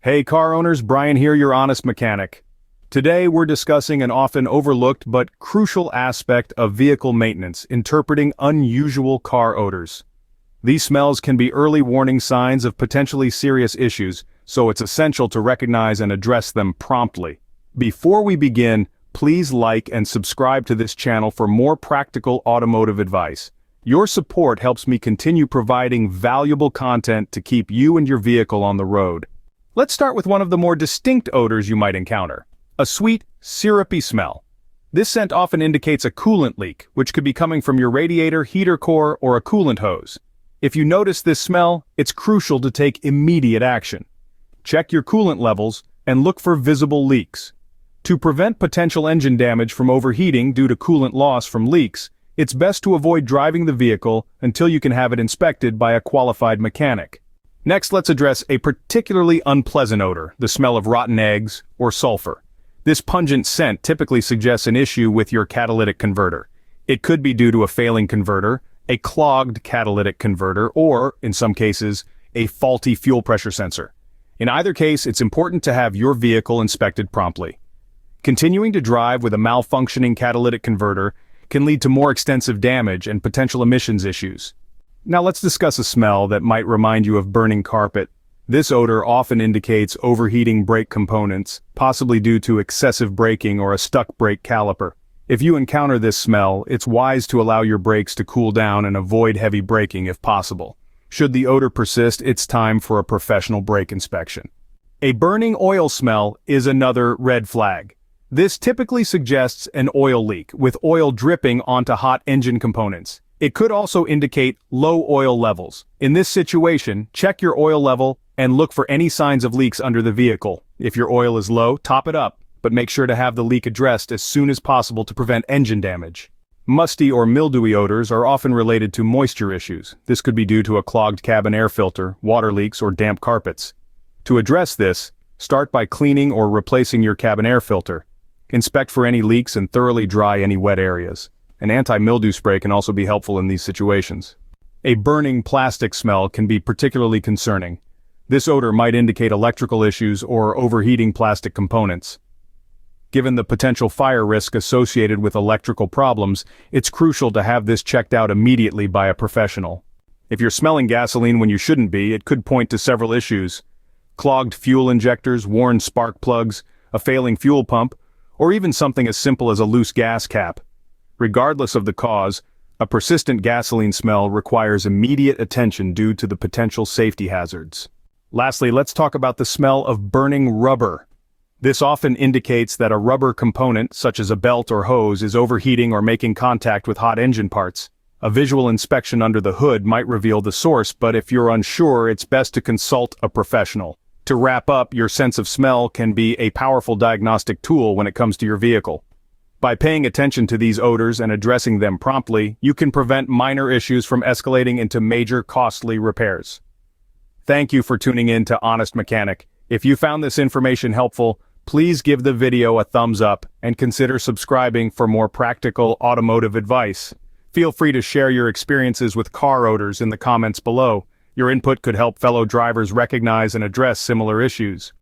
Hey car owners, Brian here, your honest mechanic. Today we're discussing an often overlooked but crucial aspect of vehicle maintenance, interpreting unusual car odors. These smells can be early warning signs of potentially serious issues, so it's essential to recognize and address them promptly. Before we begin, please like and subscribe to this channel for more practical automotive advice. Your support helps me continue providing valuable content to keep you and your vehicle on the road. Let's start with one of the more distinct odors you might encounter. A sweet, syrupy smell. This scent often indicates a coolant leak, which could be coming from your radiator, heater core, or a coolant hose. If you notice this smell, it's crucial to take immediate action. Check your coolant levels and look for visible leaks. To prevent potential engine damage from overheating due to coolant loss from leaks, it's best to avoid driving the vehicle until you can have it inspected by a qualified mechanic. Next, let's address a particularly unpleasant odor, the smell of rotten eggs or sulfur. This pungent scent typically suggests an issue with your catalytic converter. It could be due to a failing converter, a clogged catalytic converter, or, in some cases, a faulty fuel pressure sensor. In either case, it's important to have your vehicle inspected promptly. Continuing to drive with a malfunctioning catalytic converter can lead to more extensive damage and potential emissions issues. Now let's discuss a smell that might remind you of burning carpet. This odor often indicates overheating brake components, possibly due to excessive braking or a stuck brake caliper. If you encounter this smell, it's wise to allow your brakes to cool down and avoid heavy braking if possible. Should the odor persist, it's time for a professional brake inspection. A burning oil smell is another red flag. This typically suggests an oil leak, with oil dripping onto hot engine components. It could also indicate low oil levels. In this situation, check your oil level and look for any signs of leaks under the vehicle. If your oil is low, top it up, but make sure to have the leak addressed as soon as possible to prevent engine damage. Musty or mildewy odors are often related to moisture issues. This could be due to a clogged cabin air filter, water leaks, or damp carpets. To address this, start by cleaning or replacing your cabin air filter. Inspect for any leaks and thoroughly dry any wet areas. An anti-mildew spray can also be helpful in these situations. A burning plastic smell can be particularly concerning. This odor might indicate electrical issues or overheating plastic components. Given the potential fire risk associated with electrical problems, it's crucial to have this checked out immediately by a professional. If you're smelling gasoline when you shouldn't be, it could point to several issues. Clogged fuel injectors, worn spark plugs, a failing fuel pump, or even something as simple as a loose gas cap. Regardless of the cause, a persistent gasoline smell requires immediate attention due to the potential safety hazards. Lastly, let's talk about the smell of burning rubber. This often indicates that a rubber component, such as a belt or hose, is overheating or making contact with hot engine parts. A visual inspection under the hood might reveal the source, but if you're unsure, it's best to consult a professional. To wrap up, your sense of smell can be a powerful diagnostic tool when it comes to your vehicle. By paying attention to these odors and addressing them promptly, you can prevent minor issues from escalating into major costly repairs. Thank you for tuning in to Honest Mechanic. If you found this information helpful, please give the video a thumbs up and consider subscribing for more practical automotive advice. Feel free to share your experiences with car odors in the comments below. Your input could help fellow drivers recognize and address similar issues.